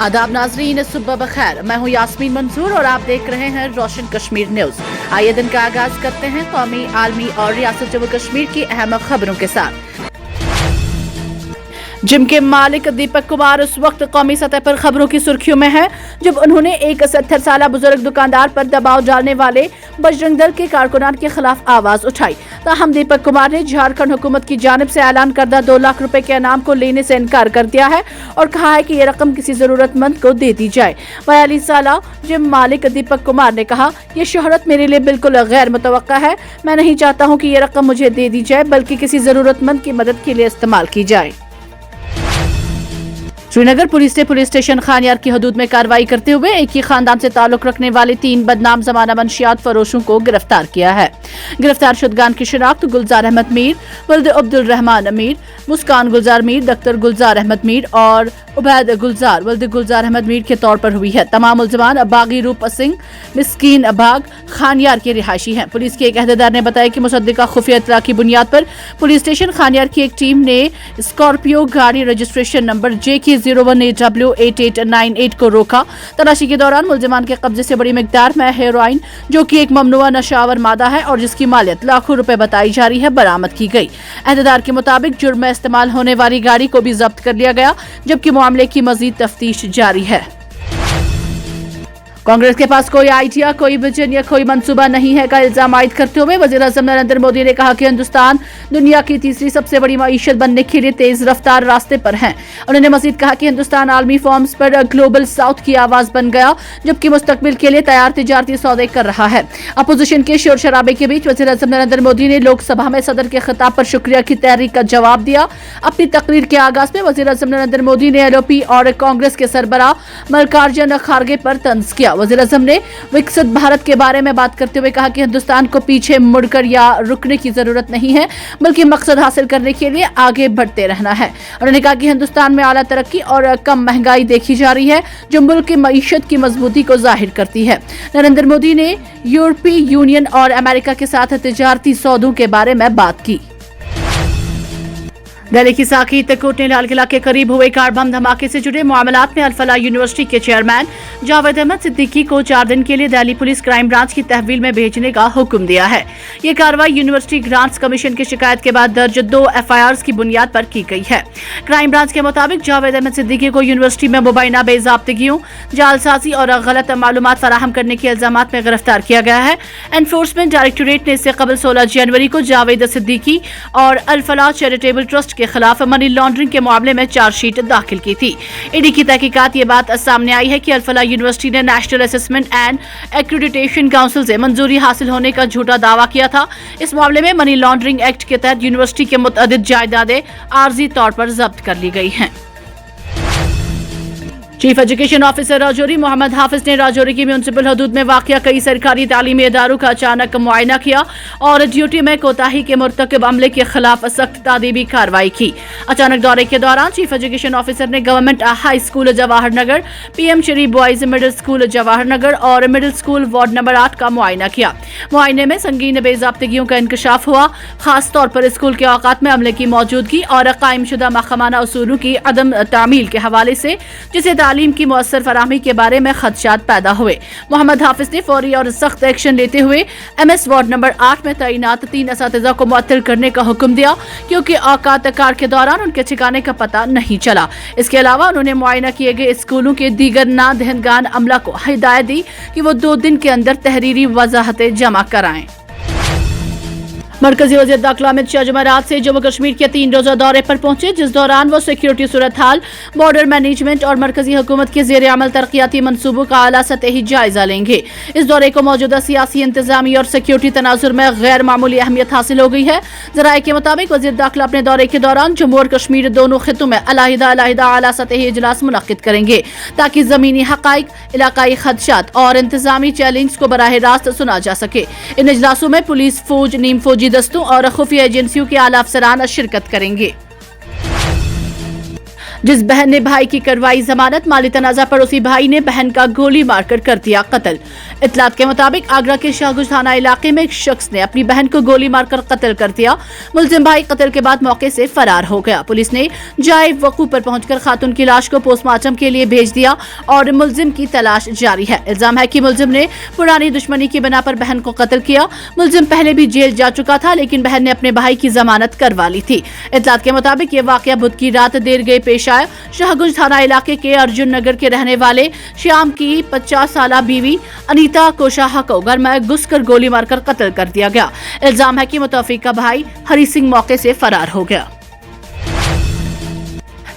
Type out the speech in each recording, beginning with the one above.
आदाब नाजरीन, सुबह बखैर। मैं हूँ यास्मीन मंसूर और आप देख रहे हैं रोशन कश्मीर न्यूज। आइए दिन का आगाज करते हैं कौमी, आलमी और रियासत जम्मू कश्मीर की अहम खबरों के साथ। जिम के मालिक दीपक कुमार उस वक्त कौमी सतह पर खबरों की सुर्खियों में हैं जब उन्होंने एक 70 साल बुजुर्ग दुकानदार पर दबाव डालने वाले बजरंग दल के कारकुनान के खिलाफ आवाज उठाई। ताहम दीपक कुमार ने झारखंड हुकूमत की जानिब से ऐलान करदा 2 लाख रुपए के इनाम को लेने से इनकार कर दिया है और कहा है कि ये रकम किसी जरूरतमंद को दे दी जाए। 42 साल जिम मालिक दीपक कुमार ने कहा, ये शोहरत मेरे लिए बिल्कुल गैर मुतवक्का है। मैं नहीं चाहता हूँ कि ये रकम मुझे दे दी जाए, बल्कि किसी जरूरतमंद की मदद के लिए इस्तेमाल की जाए। श्रीनगर पुलिस ने पुलिस स्टेशन खानियार की हदूद में कार्रवाई करते हुए एक ही खानदान से ताल्लुक रखने वाले 3 बदनाम जमाना मंशियात फरोशों को गिरफ्तार किया है। गिरफ्तार शुदगान की शिनाख्त गुलजार अहमद मीर, वल्द अब्दुल रहमान मीर, मुस्कान गुलजार मीर, दख्तर गुलजार अहमद मीर और उबैद गुलजार वल्द गुलजार अहमद मीर के तौर पर हुई है। तमाम मुलजमान बागी रूप सिंह मिस्कीन बाग खानियार के रिहायशी हैं। पुलिस के एक अहदेदार ने बताया कि मुसद्दिका खुफिया इत्तला की बुनियाद पर पुलिस स्टेशन खानियार की एक टीम ने स्कॉर्पियो गाड़ी रजिस्ट्रेशन नंबर JK01AW8898 को रोका। तलाशी के दौरान मुलजमान के कब्जे से बड़ी मिकदार में हेरोइन, जो कि एक ममनुआ नशावर मादा है और जिसकी मालियत लाखों रुपए बताई जा रही है, बरामद की गई। अहदेदार के मुताबिक जुर्म में इस्तेमाल होने वाली गाड़ी को भी जब्त कर लिया गया, जबकि मामले की मजीद तफ्तीश जारी है। कांग्रेस के पास कोई आइडिया, कोई विजन या कोई मंसूबा नहीं है का इल्जाम आयद करते हुए वज़ीर-ए-आज़म नरेंद्र मोदी ने कहा कि हिंदुस्तान दुनिया की तीसरी सबसे बड़ी मईशत बनने के लिए तेज रफ्तार रास्ते पर है। उन्होंने मजीद कहा कि हिंदुस्तान आलमी फॉर्म्स पर ग्लोबल साउथ की आवाज बन गया, जबकि मुस्तकबिल के लिए तैयार तिजारती सौदे कर रहा है। अपोजिशन के शोर शराबे के बीच वज़ीर-ए-आज़म नरेंद्र मोदी ने लोकसभा में सदर के खिताब पर शुक्रिया की तहरीक का जवाब दिया। अपनी तकरीर के आगाज में वज़ीर-ए-आज़म नरेंद्र मोदी ने LOP और कांग्रेस के सरबराह मल्लिकार्जुन खड़गे पर तंज किया। वज़ीर-ए-आज़म ने विकसित भारत के बारे में बात करते हुए कहा कि हिंदुस्तान को पीछे मुड़कर या रुकने की जरूरत नहीं है, बल्कि मकसद हासिल करने के लिए आगे बढ़ते रहना है। उन्होंने कहा कि हिंदुस्तान में आला तरक्की और कम महंगाई देखी जा रही है, जो मुल्क की मईशत की मजबूती को जाहिर करती है। नरेंद्र मोदी ने यूरोपीय यूनियन और अमेरिका के साथ तिजारती सौदों के बारे में बात की। दिल्ली की साकेत कोर्ट ने लाल किला के करीब हुए कार बम धमाके से जुड़े मामलात में अल-फलाह यूनिवर्सिटी के चेयरमैन जावेद अहमद सिद्दीकी को 4 दिन के लिए दिल्ली पुलिस क्राइम ब्रांच की तहवील में भेजने का हुक्म दिया है। ये कार्रवाई यूनिवर्सिटी ग्रांट्स कमीशन की शिकायत के बाद दर्ज 2 FIRs की बुनियाद पर की गई है। क्राइम ब्रांच के मुताबिक जावेद अहमद सिद्दीकी को यूनिवर्सिटी में मुबैना बेज़ाब्तगियों, जालसाजी और गलत मालूमात फराहम करने के इल्जामात में गिरफ्तार किया गया है। एनफोर्समेंट डायरेक्टोरेट ने इससे कबल 16 जनवरी को जावेद सिद्दीकी और अल-फलाह चैरिटेबल ट्रस्ट के खिलाफ मनी लॉन्ड्रिंग के मामले में चार्जशीट दाखिल की थी। ईडी की तहकीकात ये बात सामने आई है कि अल-फलाह यूनिवर्सिटी ने national assessment and accreditation council से मंजूरी हासिल होने का झूठा दावा किया था। इस मामले में मनी लॉन्ड्रिंग एक्ट के तहत यूनिवर्सिटी के मुतअद्दिद जायदादें आर्जी तौर पर जब्त कर ली गई हैं। Chief education officer Rajouri Mohammad Hafiz ने राजौरी की म्यूनसिपल हदूद में वाक़या कई सरकारी तालीमी इदारों का अचानक मुआयना किया और ड्यूटी में कोताही के मुर्तकिब अमले के खिलाफ सख्त तादीबी कार्रवाई की। अचानक दौरे के दौरान चीफ एजुकेशन ऑफिसर ने government high school Jawahar Nagar, PM शरीफ boys middle school Jawahar Nagar और मिडिल स्कूल वार्ड नंबर 8 का मुआयना किया। मुआयने में संगीन बेज़ाब्तगियों का इंकशाफ हुआ, खास तौर पर स्कूल के औकात में अमले की मौजूदगी और कायमशुदा महकमाना उसूलों की अदम तामील के हवाले से जिसे तालीम की मुअस्सर फराहमी के बारे में खदशात पैदा हुए। मोहम्मद हाफिज ने फौरी और सख्त एक्शन लेते हुए MS वार्ड नंबर 8 में तैनात 3 असातिज़ा को मुअत्तल करने का हुक्म दिया, क्योंकि औकात कार के दौरान उनके ठिकाने का पता नहीं चला। इसके अलावा उन्होंने मुआयना किए गए स्कूलों के दीगर नादहनगान अमला को हिदायत दी कि वो 2 दिन के अंदर तहरीरी वजाहतें जमा कराएं। मरकजी वज़ीर दाखिला अमित शाह जुमेरात से जम्मू कश्मीर के 3 रोज़ा दौरे पर पहुंचे, जिस दौरान वो सिक्योरिटी सूरत हाल, बॉर्डर मैनेजमेंट और मरकजी हुकूमत के ज़ेर अमल तरक्याती मनसूबों का आला सतही जायजा लेंगे। इस दौरे को मौजूदा सियासी इंतजामी और सिक्योरिटी तनाजुर में गैर मामूली अहमियत हासिल हो गई है। ज़राए के मुताबिक वज़ीर दाखिला अपने दौरे के दौरान जम्मू और कश्मीर दोनों खित्तों में अलहदा आला सतही इजलास मुनक्किद करेंगे, ताकि ज़मीनी हक़ाइक़, इलाकाई खदशात और इंतजामी चैलेंज को बराह रास्त सुना जा सके। इन इजलासों में पुलिस, फौज, नीम फौजी दस्तों और खुफिया एजेंसियों के आला अफसरान शिरकत करेंगे। जिस बहन ने भाई की करवाई जमानत, माली तनाजा पर उसी भाई ने बहन का गोली मारकर कर दिया कत्ल। इत्तलात के मुताबिक आगरा के शाहगंज थाना इलाके में एक शख्स ने अपनी बहन को गोली मारकर कत्ल कर दिया। मुलजिम भाई कत्ल के बाद मौके से फरार हो गया। पुलिस ने जाए वकूफ पर पहुंचकर खातून की लाश को पोस्टमार्टम के लिए भेज दिया और मुलजिम की तलाश जारी है। इल्जाम है कि मुलजिम ने पुरानी दुश्मनी की बिना पर बहन को कत्ल किया। मुलजिम पहले भी जेल जा चुका था, लेकिन बहन ने अपने भाई की जमानत करवा ली थी। इत्तलात के मुताबिक ये वाकया बुध की रात देर गए पेश आया। शाहगंज थाना इलाके के अर्जुन नगर के रहने वाले श्याम की 50 साला बीवी अनीता कोशाहा को घर में घुसकर गोली मारकर कत्ल कर दिया गया। इल्जाम है कि मुतवफ्फी का भाई हरी सिंह मौके से फरार हो गया।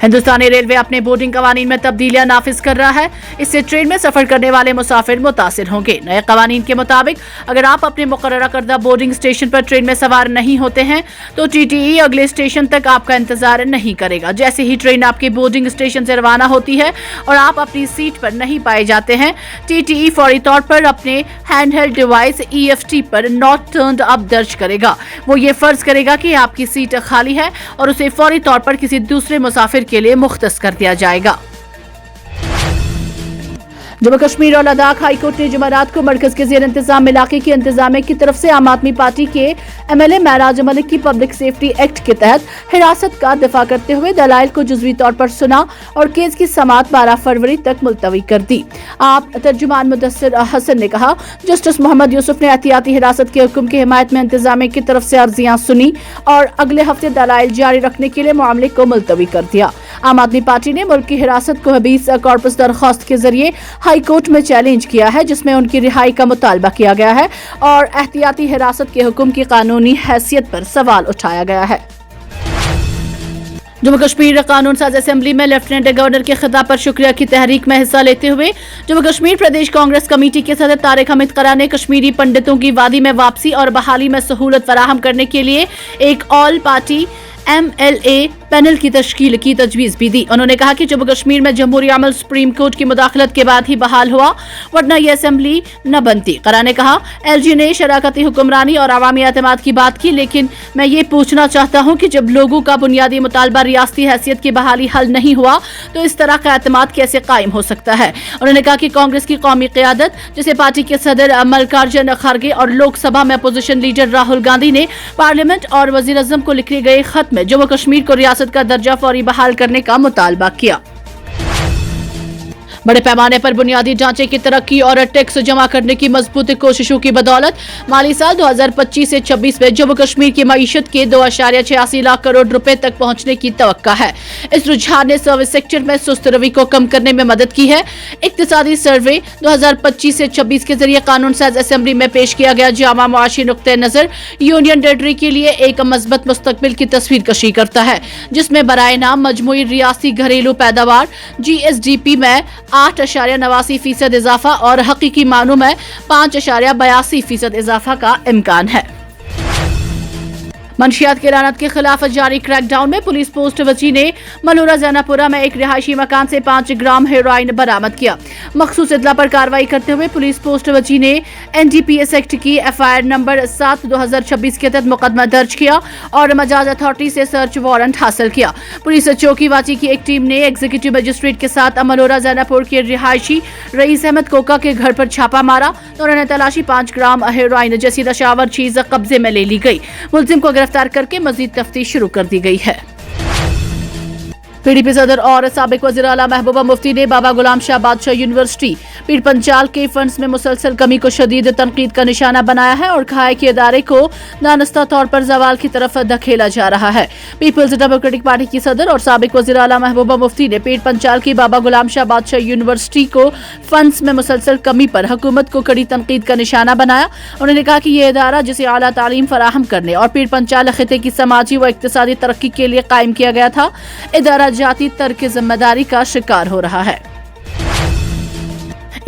हिंदुस्तानी रेलवे अपने बोर्डिंग कवानीन में तब्दीलियां नाफिज कर रहा है। इससे ट्रेन में सफर करने वाले मुसाफिर मुतासिर होंगे। नए कवानीन के मुताबिक अगर आप अपने मुकर्ररा करदा बोर्डिंग स्टेशन पर ट्रेन में सवार नहीं होते हैं तो टीटीई अगले स्टेशन तक आपका इंतजार नहीं करेगा। जैसे ही ट्रेन आपके बोर्डिंग स्टेशन से रवाना होती है और आप अपनी सीट पर नहीं पाए जाते हैं, टीटीई फौरी तौर पर अपने हैंडहेल्ड डिवाइस EFT पर नॉट टर्न्ड अप दर्ज करेगा। वो ये फर्ज करेगा कि आपकी सीट खाली है और उसे फौरी तौर पर किसी दूसरे मुसाफिर के लिए मुख्तस कर दिया जाएगा। जम्मू कश्मीर और लद्दाख हाईकोर्ट ने जुमेरात को मरकज के जेर इंतजाम इलाके की इंतजामिया की तरफ से आम आदमी पार्टी के MLA महराज मलिक की पब्लिक सेफ्टी एक्ट के तहत हिरासत का दिफा करते हुए दलाइल को जुज़वी तौर पर सुना और केस की समाअत 12 फरवरी तक मुलतवी कर दी। आप तर्जुमान मुदस्सिर हसन ने कहा, जस्टिस मोहम्मद यूसुफ ने एहतियाती हिरासत के हुक्म की हिमायत में इंतजामिया की तरफ से अर्जियां सुनी और अगले हफ्ते दलाइल जारी रखने के लिए मामले को मुलतवी कर दिया। आम आदमी पार्टी ने मुल्क की हिरासत को हबीस कॉर्पस दरख्वास्त के जरिए हाई कोर्ट में चैलेंज किया है, जिसमें उनकी रिहाई का मुतालबा किया गया है और एहतियाती हिरासत के हुक्म की कानूनी हैसियत पर सवाल उठाया गया है। जम्मू कश्मीर कानून साज असेंबली में लेफ्टिनेंट गवर्नर के खिताब पर शुक्रिया की तहरीक में हिस्सा लेते हुए जम्मू कश्मीर प्रदेश कांग्रेस कमेटी के सदर तारिक हमीद करा ने कश्मीरी पंडितों की वादी में वापसी और बहाली में सहूलत फराहम करने के लिए एक ऑल पार्टी MLA पैनल की तश्कील की तजवीज़ भी दी। उन्होंने कहा कि जम्मू कश्मीर में जमहूरी अमल सुप्रीम कोर्ट की मुदाखलत के बाद ही बहाल हुआ, वरना यह असेंबली न बनती। करा ने कहा, LG ने शराकती हुक्मरानी और अवामी एतमाद की बात की, लेकिन मैं ये पूछना चाहता हूँ कि जब लोगों का बुनियादी मुतालबा रियासती हैसियत की बहाली हल नहीं हुआ तो इस तरह का एतमाद कैसे कायम हो सकता है। उन्होंने कहा कि कांग्रेस की कौमी क़यादत, जिसे पार्टी के सदर मल्लिकार्जुन खड़गे और लोकसभा में अपोजिशन लीडर राहुल गांधी ने पार्लियामेंट और वजीर आज़म को लिखे गए खत में जम्मू कश्मीर को रियासत का दर्जा फौरी बहाल करने का मुतालबा किया। बड़े पैमाने पर बुनियादी ढांचे की तरक्की और टैक्स जमा करने की मजबूत कोशिशों की बदौलत माली साल 2025 से 26 में जम्मू कश्मीर की मईशत के 2.86 लाख करोड़ रुपए तक पहुंचने की तवक्का है। इस रुझान ने सर्विस सेक्टर में सुस्त रवि को कम करने में मदद की है। इक्तिसादी सर्वे 2025 से 26 के जरिए कानून साज असेंबली में पेश किया गया जामा मुआशी नुक्ते नजर यूनियन टेरिटरी के लिए एक मजबूत मुस्तकबिल की तस्वीर कशी करता है, जिसमें बराए नाम मजमूई रियासी घरेलू पैदावार GSDP में 8.89% इजाफा और हकीकी मानों में 5.82% इजाफा का इम्कान है। मंशियात की लानत के खिलाफ जारी क्रैकडाउन में पुलिस पोस्ट वची ने मनोरा जैनापुरा में एक रिहायशी मकान से 5 ग्राम हेरोइन बरामद किया। मखसूस इतला पर कार्रवाई करते हुए पुलिस पोस्ट वची ने NDPS एक्ट की FIR नंबर 7/2026 के तहत मुकदमा दर्ज किया और मजाज अथॉरिटी से सर्च वारंट हासिल किया। पुलिस चौकी वाची की एक टीम ने एग्जीक्यूटिव मजिस्ट्रेट के साथ मनोरा जैनापुर के रिहायशी रईस अहमद कोका के घर पर छापा मारा तो उन्होंने तलाशी 5 ग्राम हेरोइन जैसी नशावर चीज कब्जे में ले ली गई। मुलजिम को गिरफ्तार करके मजीद तफ्तीश शुरू कर दी गई है। PDP सदर और साबिक वज़ीर आला महबूबा मुफ्ती ने बाबा गुलाम शाह बादशाह यूनिवर्सिटी पीर पंचाल के फंड्स में मुसलसल कमी को शदीद तनकीद का निशाना बनाया है और कहा है कि इदारे को दानिस्ता तौर पर जवाल की तरफ धकेला जा रहा है। पीपल्स डेमोक्रेटिक पार्टी की सदर और साबिक वज़ीर आला महबूबा मुफ्ती ने पीर पंचाल की बाबा गुलाम शाह बादशाह यूनिवर्सिटी को फंड्स में मुसलसल कमी पर हुकूमत को कड़ी तनकीद का निशाना बनाया। उन्होंने कहा कि ये इदारा जिसे आला तालीम फराहम करने और पीर पंचाल खिते की समाजी व इक्तिसादी तरक्की के लिए कायम किया गया था, इदारा जाती तर्क जिम्मेदारी का शिकार हो रहा है।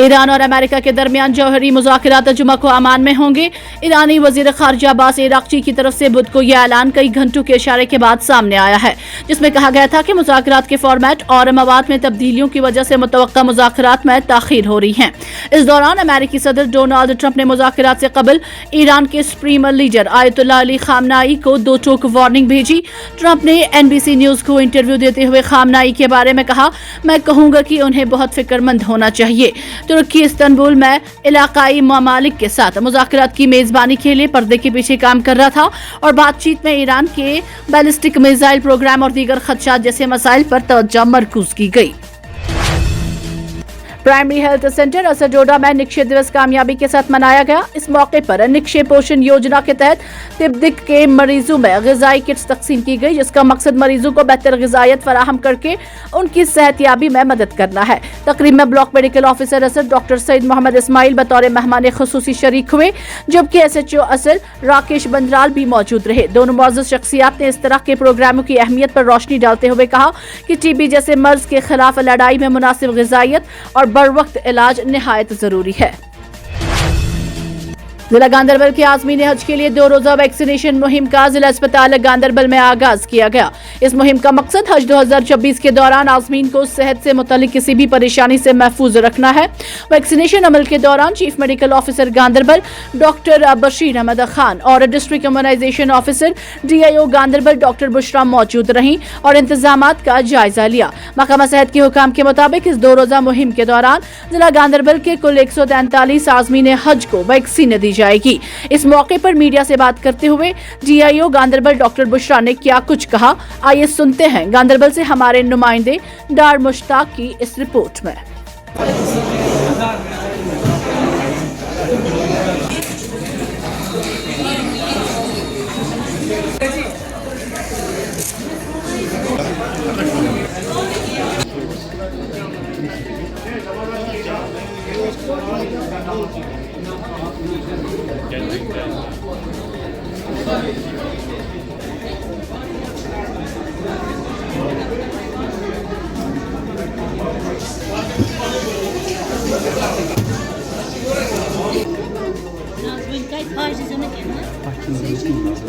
ईरान और अमेरिका के दरमियान जौहरी मुज़ाकरात जुमा को अमान में होंगे। ईरानी वज़ीर ख़ारिजा अब्बास अराग़ची की तरफ से बुध को यह ऐलान कई घंटों के इशारे के बाद सामने आया है, जिसमें कहा गया था कि मुज़ाकरात के फॉर्मेट और मवाद में तब्दीलियों की वजह से मुतवक्का मुज़ाकरात में ताख़ीर हो रही है। इस दौरान अमेरिकी सदर डोनाल्ड ट्रंप ने मुज़ाकरात से कबल ईरान के सुप्रीम लीडर आयतुल्लाह अली ख़ामनाई को दो टोक वार्निंग भेजी। ट्रंप ने NBC न्यूज़ को इंटरव्यू देते हुए ख़ामनाई के बारे में कहा, मैं कहूँगा कि उन्हें बहुत फिक्रमंद होना चाहिए। तुर्की इस्तांबुल में इलाकाई ममालिक के साथ मुज़ाकरात की मेज़बानी के लिए पर्दे के पीछे काम कर रहा था और बातचीत में ईरान के बैलिस्टिक मिसाइल प्रोग्राम और दीगर खदशात जैसे मसाइल पर तवज्जो मरकूज की गई। प्राइमरी हेल्थ सेंटर असरडोडा में निक्षय दिवस कामयाबी के साथ मनाया गया। इस मौके पर निक्षय पोषण योजना के तहत तिब्बत के मरीजों में ग़िज़ाई किट्स तकसीम की गई, जिसका मकसद मरीजों को बेहतर ग़िज़ायत फराहम करके उनकी सेहतयाबी में मदद करना है। तकरीब में ब्लॉक मेडिकल ऑफिसर असर डॉक्टर सईद मोहम्मद इस्माइल बतौर मेहमान खुसूसी शरीक हुए, जबकि SHO असर राकेश बंदराल भी मौजूद रहे। दोनों मुअज़्ज़ज़ शख्सियात ने इस तरह के प्रोग्रामों की अहमियत पर रोशनी डालते हुए कहा कि TB जैसे मर्ज के खिलाफ लड़ाई में मुनासिब ग़िज़ायत और बर वक्त इलाज निहायत जरूरी है। जिला गांधरबल के आज़मीन हज के लिए 2 रोज़ा वैक्सीनेशन मुहिम का जिला अस्पताल गांधरबल में आगाज किया गया। इस मुहिम का मकसद हज 2026 के दौरान आज़मीन को सेहत से मुतालिक किसी भी परेशानी से महफूज रखना है। वैक्सीनेशन अमल के दौरान chief medical officer Ganderbal doctor Bashir Ahmad Khan और district immunization officer DIO Ganderbal doctor Bushra मौजूद रहीं और इंतजामात का जायजा लिया। महकमा सेहत के हुकाम के मुताबिक इस 2 रोज़ा मुहिम के दौरान जिला गांधरबल के कुल 143 आज़मीन हज को वैक्सीन दी जाएगी। इस मौके पर मीडिया से बात करते हुए DIO गांधरबल डॉक्टर बुशरा ने क्या कुछ कहा, आइए सुनते हैं गांधरबल से हमारे नुमाइंदे डार मुश्ताक की इस रिपोर्ट में।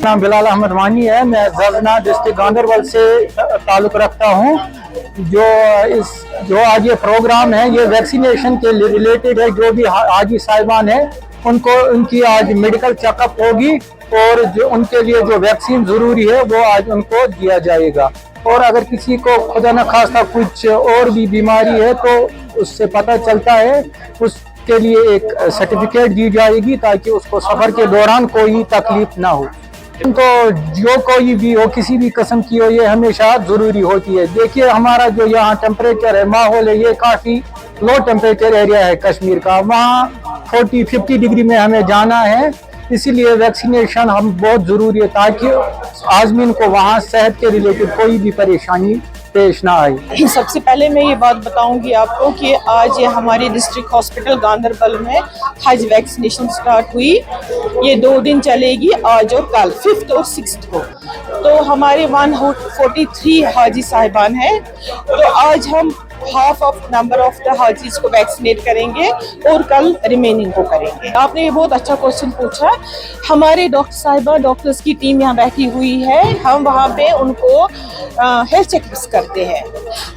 नाम बिलाल अहमद वानी है। मैं ज़रना डिस्ट्रिक्ट गांधरबल से ताल्लुक़ रखता हूँ। जो आज ये प्रोग्राम है ये वैक्सीनेशन के रिलेटेड है। जो भी हाजी साहिबान है उनको उनकी आज मेडिकल चेकअप होगी और जो उनके लिए जो वैक्सीन ज़रूरी है वो आज उनको दिया जाएगा। और अगर किसी को खुदा न खास्ता कुछ और भी बीमारी है तो उससे पता चलता है, उसके लिए एक सर्टिफिकेट दी जाएगी ताकि उसको सफ़र के दौरान कोई तकलीफ ना हो। तो जो कोई भी हो, किसी भी किस्म की हो, ये हमेशा ज़रूरी होती है। देखिए हमारा जो यहाँ टेम्परेचर है, माहौल है, ये काफ़ी लो टेम्परेचर एरिया है कश्मीर का। वहाँ 40-50 डिग्री में हमें जाना है, इसीलिए वैक्सीनेशन हम बहुत ज़रूरी है ताकि आज़मीन को वहाँ सेहत के रिलेटेड कोई भी परेशानी पेश ना आए। सबसे पहले मैं ये बात बताऊंगी आपको कि आज ये हमारे डिस्ट्रिक्ट हॉस्पिटल गांधरबल में हज वैक्सीनेशन स्टार्ट हुई। ये 2 दिन चलेगी, आज और कल 5th और 6th को। तो हमारे 143 हाजी साहिबान हैं। तो आज हम half of number of the हाजीज को वैक्सीनेट करेंगे और कल रिमेनिंग को करेंगे। आपने ये बहुत अच्छा क्वेश्चन पूछा। हमारे डॉक्टर साहिबा, डॉक्टर्स की टीम यहाँ बैठी हुई है। हम वहाँ पे उनको हेल्थ चेकअप्स करते हैं।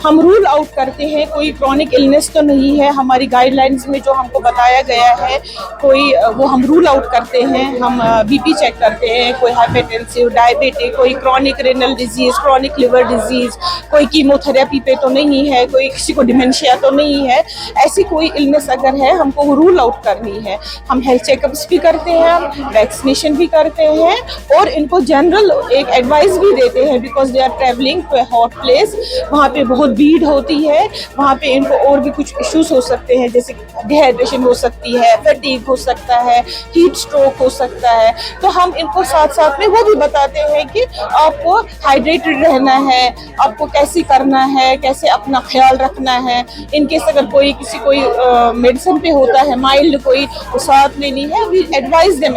हम रूल आउट करते हैं कोई क्रॉनिक इलनेस तो नहीं है। हमारी गाइडलाइंस में जो हमको बताया गया है कोई वो हम रूल आउट करते हैं। हम BP चेक करते हैं, कोई हाइपरटेंसिव, डायबिटिक, कोई chronic renal disease, chronic liver disease, कोई कीमोथेरेपी पे तो नहीं है, कोई किसी को डिमेंशिया तो नहीं है। ऐसी कोई इलनेस अगर है हमको रूल आउट करनी है। हम हेल्थ चेकअप्स भी करते हैं, वैक्सीनेशन भी करते हैं और इनको जनरल एक एडवाइस भी देते हैं because they are travelling to a hot place. वहाँ पे बहुत भीड़ होती है, वहाँ पे इनको और भी कुछ इश्यूज हो सकते हैं, जैसे डिहाइड्रेशन हो सकती है, फटीग हो सकता है, हीट स्ट्रोक हो सकता है। तो हम इनको साथ साथ में वो भी बताते हैं कि आपको हाइड्रेटेड रहना है, आपको कैसे करना है, कैसे अपना ख्याल रखना है। इनकेस अगर कोई मेडिसिन पे होता है माइल्ड कोई, तो साथ लेनी है। We advise them